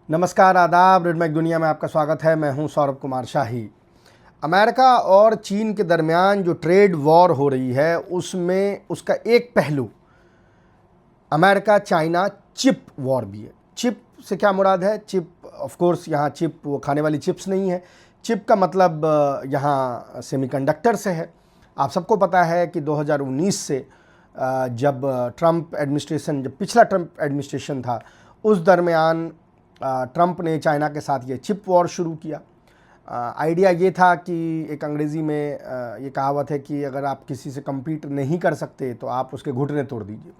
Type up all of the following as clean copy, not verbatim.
नमस्कार, आदाब। रेडमैक दुनिया में आपका स्वागत है। मैं हूं सौरभ कुमार शाही। अमेरिका और चीन के दरमियान जो ट्रेड वॉर हो रही है उसमें उसका एक पहलू अमेरिका चाइना चिप वॉर भी है। चिप से क्या मुराद है? चिप ऑफ कोर्स यहाँ चिप वो खाने वाली चिप्स नहीं है। चिप का मतलब यहाँ सेमीकंडक्टर से है। आप सबको पता है कि 2019 से जब जब पिछला ट्रंप एडमिनिस्ट्रेशन था उस दरमियान ट्रंप ने चाइना के साथ ये चिप वॉर शुरू किया। आइडिया ये था कि एक अंग्रेज़ी में ये कहावत है कि अगर आप किसी से compete नहीं कर सकते तो आप उसके घुटने तोड़ दीजिए,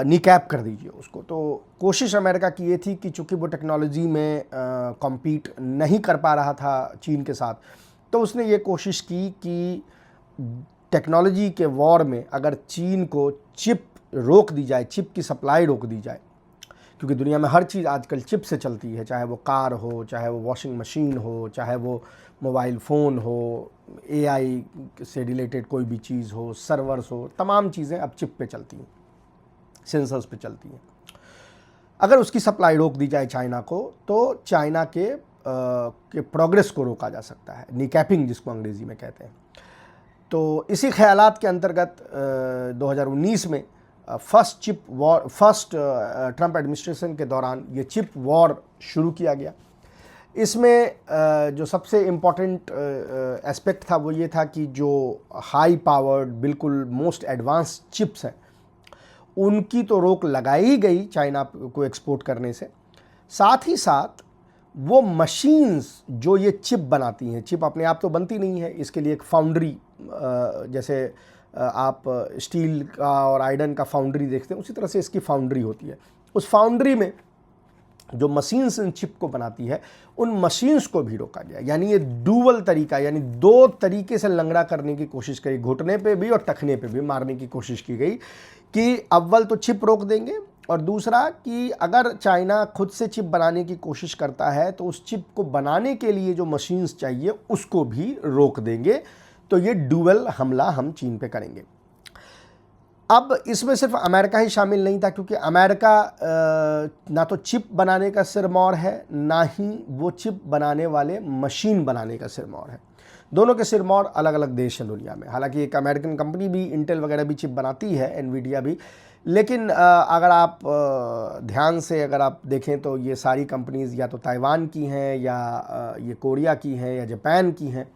नीकैप कर दीजिए उसको। तो कोशिश अमेरिका की ये थी कि चूँकि वो टेक्नोलॉजी में compete नहीं कर पा रहा था चीन के साथ, तो उसने ये कोशिश की कि टेक्नोलॉजी के वॉर में अगर चीन को चिप रोक दी जाए, चिप की सप्लाई रोक दी जाए, क्योंकि दुनिया में हर चीज़ आजकल चिप से चलती है, चाहे वो कार हो, चाहे वो वॉशिंग मशीन हो, चाहे वो मोबाइल फ़ोन हो, एआई से रिलेटेड कोई भी चीज़ हो, सर्वर्स हो, तमाम चीज़ें अब चिप पे चलती हैं, सेंसर्स पे चलती हैं। अगर उसकी सप्लाई रोक दी जाए चाइना को, तो चाइना के प्रोग्रेस को रोका जा सकता है, नीकैपिंग जिसको अंग्रेज़ी में कहते हैं। तो इसी ख्यालात के अंतर्गत 2019 में फर्स्ट ट्रंप एडमिनिस्ट्रेशन के दौरान ये चिप वॉर शुरू किया गया। इसमें जो सबसे इम्पॉर्टेंट एस्पेक्ट था वो ये था कि जो हाई पावर्ड बिल्कुल मोस्ट एडवांस चिप्स हैं उनकी तो रोक लगाई ही गई चाइना को एक्सपोर्ट करने से। साथ ही साथ वो मशीन्स जो ये चिप बनाती हैं, चिप अपने आप तो बनती नहीं है, इसके लिए एक फाउंड्री, जैसे आप स्टील का और आयरन का फाउंड्री देखते हैं उसी तरह से इसकी फाउंड्री होती है। उस फाउंड्री में जो मशीन्स इन चिप को बनाती है उन मशीन्स को भी रोका गया। यानी ये डुअल तरीका, यानी दो तरीके से लंगड़ा करने की कोशिश करी, घुटने पे भी और टखने पे भी मारने की कोशिश की गई कि अव्वल तो चिप रोक देंगे और दूसरा कि अगर चाइना खुद से चिप बनाने की कोशिश करता है तो उस चिप को बनाने के लिए जो मशीन्स चाहिए उसको भी रोक देंगे। तो ये डुअल हमला हम चीन पे करेंगे। अब इसमें सिर्फ अमेरिका ही शामिल नहीं था, क्योंकि अमेरिका ना तो चिप बनाने का सिरमौर है, ना ही वो चिप बनाने वाले मशीन बनाने का सिरमौर है। दोनों के सिरमौर अलग अलग देश हैं दुनिया में। हालांकि एक अमेरिकन कंपनी भी, इंटेल वगैरह भी चिप बनाती है, एनवीडिया भी, लेकिन अगर आप ध्यान से अगर आप देखें तो ये सारी कंपनीज़ या तो ताइवान की हैं या ये कोरिया की हैं या जापान की हैं।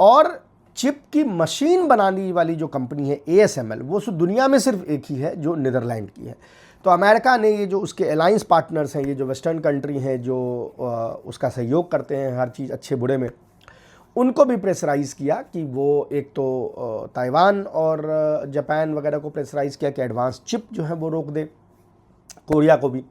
और चिप की मशीन बनाने वाली जो कंपनी है ASML, वो दुनिया में सिर्फ एक ही है जो नीदरलैंड की है। तो अमेरिका ने ये जो उसके अलायंस पार्टनर्स हैं, ये जो वेस्टर्न कंट्री हैं जो उसका सहयोग करते हैं हर चीज़ अच्छे बुरे में, उनको भी प्रेशराइज़ किया कि वो एक तो ताइवान और जापान वगैरह को प्रेशराइज़ किया कि एडवांस चिप जो है वो रोक दे, कोरिया को भी।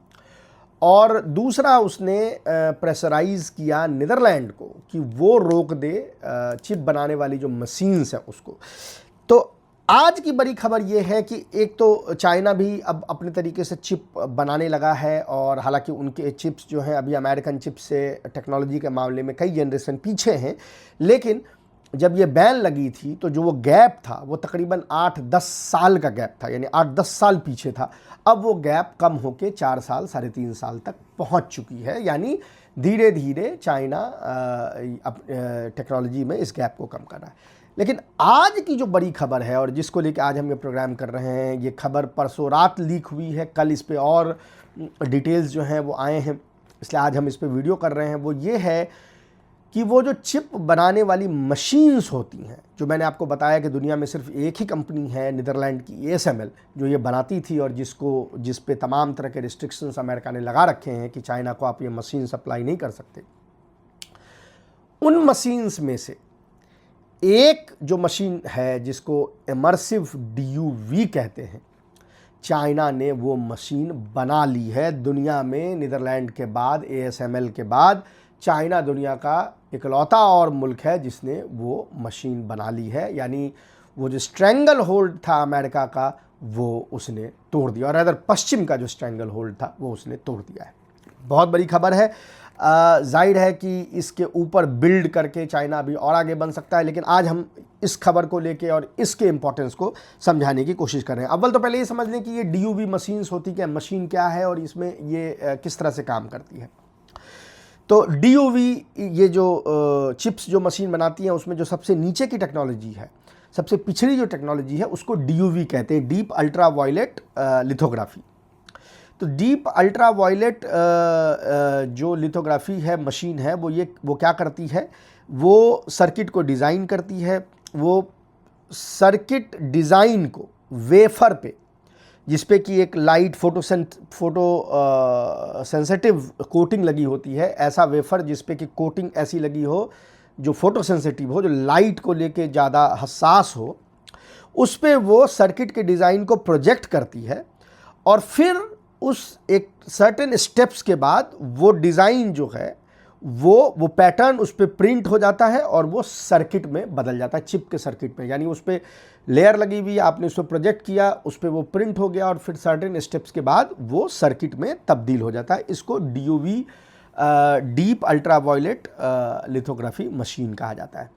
और दूसरा उसने प्रेशराइज़ किया नीदरलैंड को कि वो रोक दे चिप बनाने वाली जो मशीन्स हैं उसको। तो आज की बड़ी खबर ये है कि एक तो चाइना भी अब अपने तरीके से चिप बनाने लगा है, और हालांकि उनके चिप्स जो हैं अभी अमेरिकन चिप्स से टेक्नोलॉजी के मामले में कई जनरेशन पीछे हैं, लेकिन जब ये बैन लगी थी तो जो वो गैप था वो तकरीबन 8-10 साल का गैप था, यानी 8-10 साल पीछे था। अब वो गैप कम होके 4 साल 3.5 साल तक पहुंच चुकी है। यानी धीरे धीरे चाइना टेक्नोलॉजी में इस गैप को कम कर रहा है। लेकिन आज की जो बड़ी खबर है और जिसको लेकर आज हम ये प्रोग्राम कर रहे हैं, ये खबर परसों रात लीक हुई है, कल इस पर और डिटेल्स जो हैं वो आए हैं, इसलिए आज हम इस पर वीडियो कर रहे हैं। वो ये है कि वो जो चिप बनाने वाली मशीन्स होती हैं, जो मैंने आपको बताया कि दुनिया में सिर्फ एक ही कंपनी है नीदरलैंड की ASML जो ये बनाती थी और जिस पे तमाम तरह के रिस्ट्रिक्शंस अमेरिका ने लगा रखे हैं कि चाइना को आप ये मशीन सप्लाई नहीं कर सकते। उन मशीन्स में से एक जो मशीन है जिसको इमर्सिव DUV कहते हैं, चाइना ने वो मशीन बना ली है। दुनिया में नीदरलैंड के बाद, ASML के बाद चाइना दुनिया का इकलौता और मुल्क है जिसने वो मशीन बना ली है। यानी वो जो स्ट्रैंगल होल्ड था अमेरिका का वो उसने तोड़ दिया, और अदर पश्चिम का जो स्ट्रैंगल होल्ड था वो उसने तोड़ दिया है। बहुत बड़ी खबर है। जाहिर है कि इसके ऊपर बिल्ड करके चाइना अभी और आगे बन सकता है, लेकिन आज हम इस खबर को लेके और इसके इम्पोर्टेंस को समझाने की कोशिश कर रहे हैं। अव्वल तो पहले ये समझ लें कि ये DUV मशीन्स होती क्या, मशीन क्या है और इसमें ये किस तरह से काम करती है। तो DUV ये जो चिप्स जो मशीन बनाती हैं उसमें जो सबसे नीचे की टेक्नोलॉजी है, सबसे पिछड़ी जो टेक्नोलॉजी है उसको DUV कहते हैं, डीप अल्ट्रा वायलेट लिथोग्राफी। तो डीप अल्ट्रा वायलेट जो लिथोग्राफी है मशीन है वो क्या करती है, वो सर्किट को डिज़ाइन करती है। वो सर्किट डिज़ाइन को वेफर पे, जिस पे कि एक लाइट फोटो सेंसिटिव कोटिंग लगी होती है, ऐसा वेफर जिस पे कि कोटिंग ऐसी लगी हो जो फोटो सेंसिटिव हो, जो लाइट को लेके ज़्यादा हसास हो, उस पे वो सर्किट के डिज़ाइन को प्रोजेक्ट करती है और फिर उस एक सर्टेन स्टेप्स के बाद वो डिज़ाइन जो है वो पैटर्न उस पर प्रिंट हो जाता है और वो सर्किट में बदल जाता है, चिप के सर्किट में। यानी उस पर लेयर लगी हुई, आपने उस पर प्रोजेक्ट किया, उस पर वो प्रिंट हो गया और फिर सर्टेन स्टेप्स के बाद वो सर्किट में तब्दील हो जाता है। इसको DUV deep ultraviolet lithography machine कहा जाता है।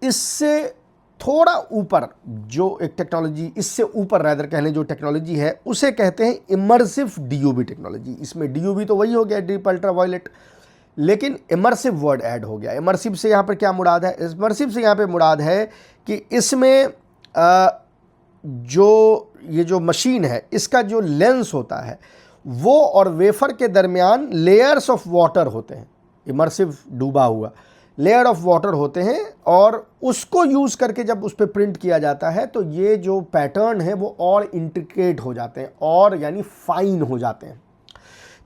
इससे थोड़ा ऊपर जो एक टेक्नोलॉजी, इससे ऊपर रैदर कह लें जो टेक्नोलॉजी है, उसे कहते हैं इमर्सिव DUV टेक्नोलॉजी। इसमें DUV तो वही हो गया, डीप अल्ट्रा वायलेट, लेकिन इमर्सिव वर्ड ऐड हो गया। इमर्सिव से यहाँ पर क्या मुराद है? इमर्सिव से यहाँ पे मुराद है कि इसमें ये जो मशीन है इसका जो लेंस होता है वो और वेफर के दरमियान लेयर्स ऑफ वाटर होते हैं। इमर्सिव डूबा हुआ लेयर ऑफ वाटर होते हैं और उसको यूज़ करके जब उस पर प्रिंट किया जाता है तो ये जो पैटर्न है वो और इंट्रिकेट हो जाते हैं और यानी फाइन हो जाते हैं।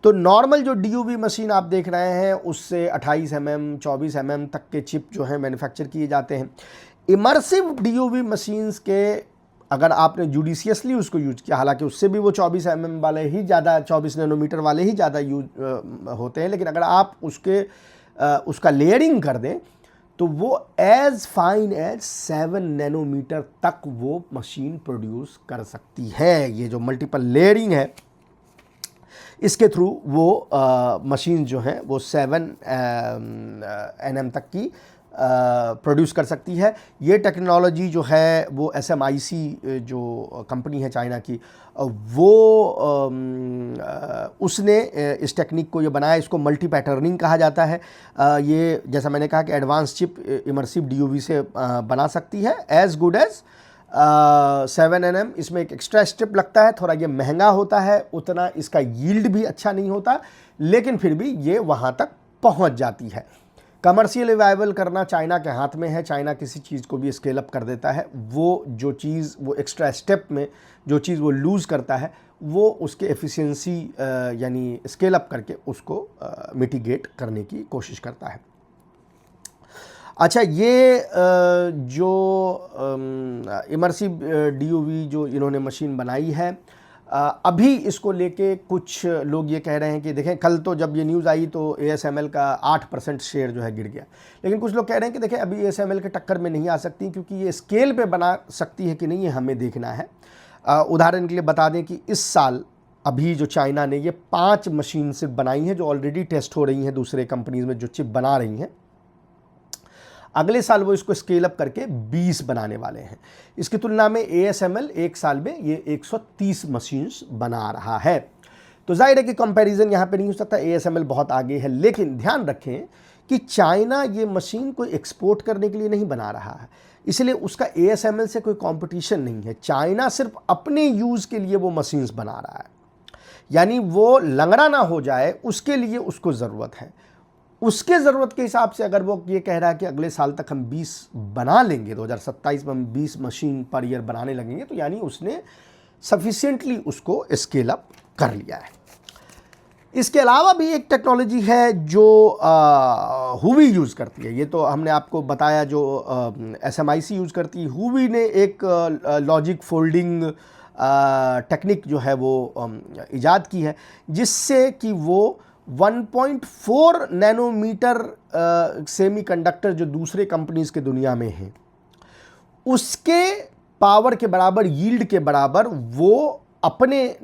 तो नॉर्मल जो DUV मशीन आप देख रहे हैं उससे 28 mm 24 mm तक के चिप जो हैं मैन्युफैक्चर किए जाते हैं। इमर्सिव DUV मशीन्स के अगर आपने जुडिशियसली उसको यूज किया, हालांकि उससे भी वो 24 mm वाले ही ज़्यादा, 24 नैनोमीटर वाले ही ज़्यादा यूज होते हैं, लेकिन अगर आप उसका लेयरिंग कर दें तो वो एज फाइन एज 7 नैनोमीटर तक वो मशीन प्रोड्यूस कर सकती है। ये जो मल्टीपल लेयरिंग है इसके थ्रू वो मशीन जो हैं वो 7 nm तक की प्रोड्यूस कर सकती है। ये टेक्नोलॉजी जो है वो SMIC जो कंपनी है चाइना की, वो उसने इस टेक्निक को ये बनाया। इसको मल्टी पैटर्निंग कहा जाता है। ये जैसा मैंने कहा कि एडवांस चिप इमर्सिव DUV से बना सकती है एज गुड एज 7 nm। इसमें एक एक्स्ट्रा स्टेप लगता है, थोड़ा ये महंगा होता है, उतना इसका यील्ड भी अच्छा नहीं होता, लेकिन फिर भी ये वहाँ तक पहुँच जाती है। कमर्शियल अवेलेबल करना चाइना के हाथ में है। चाइना किसी चीज़ को भी स्केल अप कर देता है। वो जो चीज़ वो एक्स्ट्रा स्टेप में जो चीज़ वो लूज़ करता है वो उसके एफिशिएंसी यानी स्केल अप करके उसको मिटिगेट करने की कोशिश करता है। अच्छा, ये जो इमर्सिव DUV जो इन्होंने मशीन बनाई है, अभी इसको लेके कुछ लोग ये कह रहे हैं कि देखें, कल तो जब ये न्यूज़ आई तो ASML का 8% शेयर जो है गिर गया, लेकिन कुछ लोग कह रहे हैं कि देखें अभी ASML के टक्कर में नहीं आ सकती, क्योंकि ये स्केल पे बना सकती है कि नहीं ये हमें देखना है। उदाहरण के लिए बता दें कि इस साल अभी जो चाइना ने ये 5 मशीन सिर्फ बनाई हैं जो ऑलरेडी टेस्ट हो रही हैं दूसरे कंपनीज में जो चिप बना रही हैं। अगले साल वो इसको स्केल अप करके 20 बनाने वाले हैं। इसकी तुलना में ASML एक साल में ये 130 मशीन्स बना रहा है। तो जाहिर है कि कंपैरिजन यहाँ पे नहीं हो सकता, ASML बहुत आगे है। लेकिन ध्यान रखें कि चाइना ये मशीन कोई एक्सपोर्ट करने के लिए नहीं बना रहा है, इसलिए उसका ASML से कोई कंपटीशन नहीं है। चाइना सिर्फ अपने यूज़ के लिए वो मशीन्स बना रहा है, यानी वो लंगड़ा ना हो जाए उसके लिए उसको ज़रूरत है। उसके ज़रूरत के हिसाब से अगर वो ये कह रहा है कि अगले साल तक हम 20 बना लेंगे, 2027 में हम 20 मशीन पर ईयर बनाने लगेंगे, तो यानी उसने सफिशिएंटली उसको स्केल अप कर लिया है। इसके अलावा भी एक टेक्नोलॉजी है जो हुवी यूज़ करती है। ये तो हमने आपको बताया जो SMIC यूज़ करती है। हुवी ने एक लॉजिक फोल्डिंग टेक्निक जो है वो इजाद की है, जिससे कि वो 1.4 नैनोमीटर सेमीकंडक्टर जो दूसरे कंपनीज के दुनिया में हैं उसके पावर के बराबर, यील्ड के बराबर वो अपने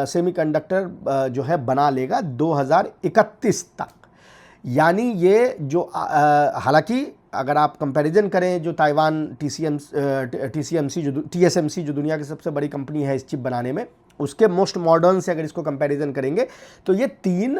सेमीकंडक्टर जो है बना लेगा 2031 तक। यानी ये जो हालांकि अगर आप कंपैरिजन करें जो ताइवान TSMC जो दुनिया की सबसे बड़ी कंपनी है इस चिप बनाने में, उसके मोस्ट मॉडर्न से अगर इसको कंपैरिजन करेंगे तो ये 3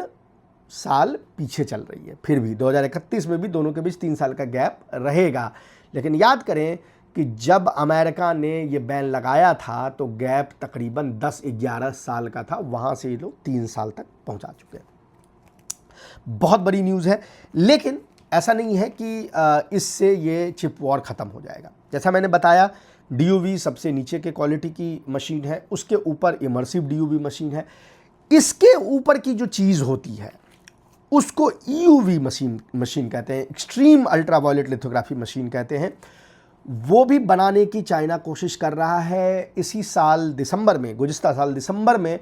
साल पीछे चल रही है। फिर भी 2031 में भी दोनों के बीच 3 साल का गैप रहेगा। लेकिन याद करें कि जब अमेरिका ने ये बैन लगाया था तो गैप तकरीबन 10-11 साल का था, वहाँ से ये लोग 3 साल तक पहुँचा चुके हैं। बहुत बड़ी न्यूज़ है। लेकिन ऐसा नहीं है कि इससे ये चिप वॉर ख़त्म हो जाएगा। जैसा मैंने बताया, DUV सबसे नीचे के क्वालिटी की मशीन है, उसके ऊपर इमर्सिव DUV मशीन है, इसके ऊपर की जो चीज़ होती है उसको EUV मशीन कहते हैं, एक्सट्रीम अल्ट्रावायलेट लिथोग्राफी मशीन कहते हैं। वो भी बनाने की चाइना कोशिश कर रहा है। इसी साल दिसंबर में, गुज़िश्ता साल दिसंबर में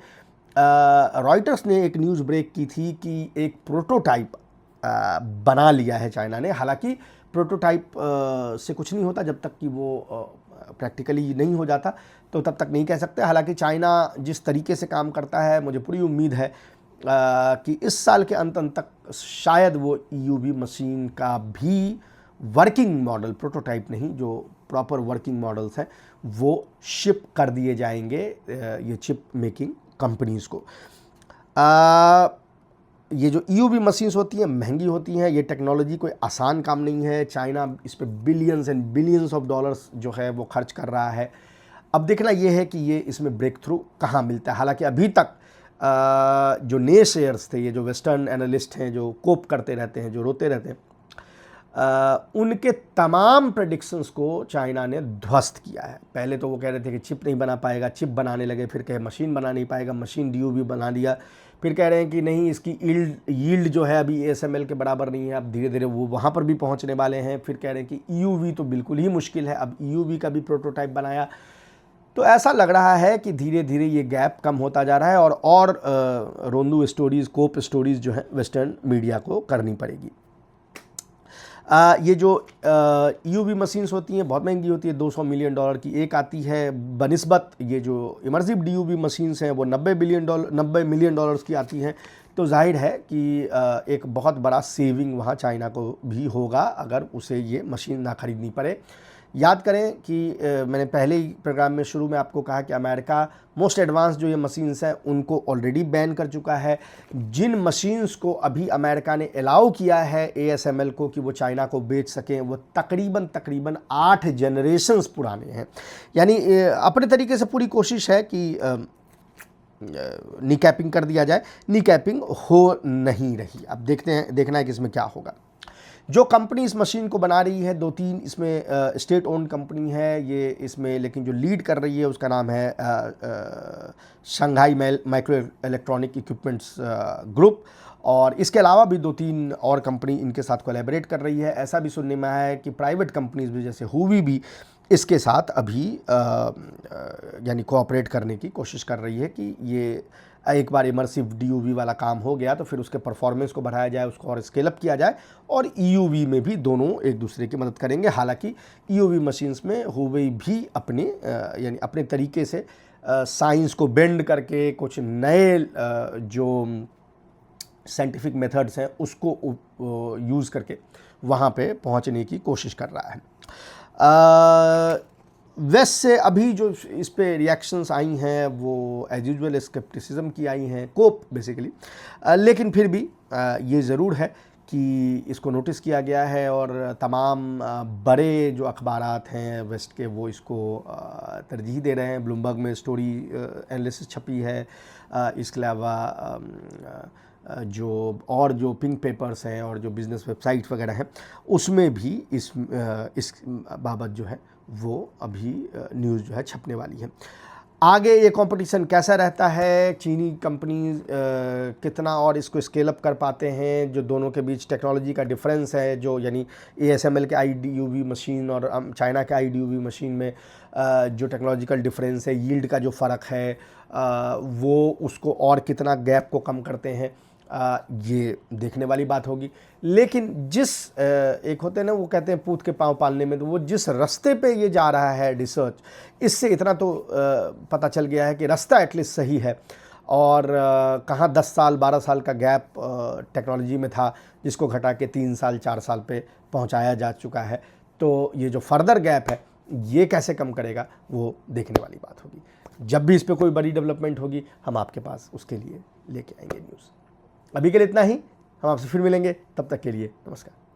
रॉयटर्स ने एक न्यूज़ ब्रेक की थी कि एक प्रोटोटाइप बना लिया है चाइना ने। हालांकि प्रोटोटाइप से कुछ नहीं होता, जब तक कि वो प्रैक्टिकली नहीं हो जाता तो तब तक नहीं कह सकते। हालांकि चाइना जिस तरीके से काम करता है, मुझे पूरी उम्मीद है कि इस साल के अंत तक शायद वो EUV मशीन का भी वर्किंग मॉडल, प्रोटोटाइप नहीं, जो प्रॉपर वर्किंग मॉडल्स हैं वो शिप कर दिए जाएंगे ये चिप मेकिंग कंपनीज़ को। ये जो EUV मशीन्स होती हैं महंगी होती हैं, ये टेक्नोलॉजी कोई आसान काम नहीं है। चाइना इस पे billions and billions of dollars जो है वो खर्च कर रहा है। अब देखना ये है कि ये इसमें ब्रेक थ्रू कहाँ मिलता है। हालांकि अभी तक जो नेशेयर्स थे, ये जो वेस्टर्न एनालिस्ट हैं जो कोप करते रहते हैं, जो रोते रहते हैं, उनके तमाम प्रेडिक्शंस को चाइना ने ध्वस्त किया है। पहले तो वो कह रहे थे कि चिप नहीं बना पाएगा, चिप बनाने लगे, फिर कहे मशीन बना नहीं पाएगा, मशीन DUV बना लिया, फिर कह रहे हैं कि नहीं इसकी यील्ड जो है अभी ASML के बराबर नहीं है, अब धीरे धीरे वो वहाँ पर भी पहुँचने वाले हैं। फिर कह रहे हैं कि EUV तो बिल्कुल ही मुश्किल है, अब EUV का भी प्रोटोटाइप बनाया। तो ऐसा लग रहा है कि धीरे धीरे ये गैप कम होता जा रहा है और रोंदू स्टोरीज़, कोप स्टोरीज़ जो है वेस्टर्न मीडिया को करनी पड़ेगी। ये जो EUV मशीन्स होती हैं बहुत महंगी होती है, $200 मिलियन की एक आती है, बनिस्बत ये जो इमर्सिव DUV मशीन्स हैं वो $90 मिलियन की आती हैं। तो जाहिर है कि एक बहुत बड़ा सेविंग वहाँ चाइना को भी होगा अगर उसे ये मशीन ना खरीदनी पड़े। याद करें कि मैंने पहले ही प्रोग्राम में शुरू में आपको कहा कि अमेरिका मोस्ट एडवांस जो ये मशीन्स हैं उनको ऑलरेडी बैन कर चुका है। जिन मशीन्स को अभी अमेरिका ने अलाउ किया है ASML को कि वो चाइना को बेच सकें, वो तकरीबन 8 जनरेशन्स पुराने हैं। यानी अपने तरीके से पूरी कोशिश है कि नीकैपिंग कर दिया जाए। नीकैपिंग हो नहीं रही। अब देखना है कि इसमें क्या होगा। जो कंपनी इस मशीन को बना रही है, 2-3 इसमें स्टेट ओन्ड कंपनी है ये इसमें, लेकिन जो लीड कर रही है उसका नाम है Shanghai micro electronic equipments group. और इसके अलावा भी 2-3 और कंपनी इनके साथ कोलैबोरेट कर रही है। ऐसा भी सुनने में आया है कि प्राइवेट कंपनीज भी जैसे हुवी भी इसके साथ अभी यानी कोऑपरेट करने की कोशिश कर रही है कि ये एक बार इमर्सिव DUV वाला काम हो गया तो फिर उसके परफॉर्मेंस को बढ़ाया जाए, उसको और स्केल अप किया जाए, और EUV में भी दोनों एक दूसरे की मदद करेंगे। हालांकि EUV मशीन्स में हुवे भी अपने यानी अपने तरीके से साइंस को बेंड करके कुछ नए जो साइंटिफिक मेथड्स हैं उसको यूज़ करके वहाँ पे पहुँचने की कोशिश कर रहा है। वेस्ट से अभी जो इस पे रिएक्शंस आई हैं वो एज यूजुअल स्केप्टिसिज्म की आई हैं, कोप बेसिकली। लेकिन फिर भी ये ज़रूर है कि इसको नोटिस किया गया है और तमाम बड़े जो अखबारात हैं वेस्ट के वो इसको तरजीह दे रहे हैं। ब्लूमबर्ग में स्टोरी एनालिसिस छपी है। इसके अलावा जो पिंक पेपर्स हैं और जो बिज़नेस वेबसाइट वगैरह हैं उसमें भी इस बाबत जो है वो अभी न्यूज़ जो है छपने वाली है। आगे ये कंपटीशन कैसा रहता है, चीनी कंपनीज कितना और इसको स्केल अप कर पाते हैं, जो दोनों के बीच टेक्नोलॉजी का डिफरेंस है, जो यानी ASML के IDUV मशीन और चाइना के IDUV मशीन में जो टेक्नोलॉजिकल डिफरेंस है, यील्ड का जो फ़र्क है वो उसको और कितना गैप को कम करते हैं। ये देखने वाली बात होगी। लेकिन जिस एक होते हैं ना, वो कहते हैं पूत के पाँव पालने में, तो वो जिस रास्ते पे ये जा रहा है रिसर्च, इससे इतना तो पता चल गया है कि रास्ता एटलीस्ट सही है। और कहाँ 10 साल 12 साल का गैप टेक्नोलॉजी में था, जिसको घटा के 3 साल 4 साल पे पहुंचाया जा चुका है। तो ये जो फर्दर गैप है, ये कैसे कम करेगा, वो देखने वाली बात होगी। जब भी इस पर कोई बड़ी डेवलपमेंट होगी, हम आपके पास उसके लिए लेके आएंगे न्यूज़। अभी के लिए इतना ही, हम आपसे फिर मिलेंगे, तब तक के लिए नमस्कार।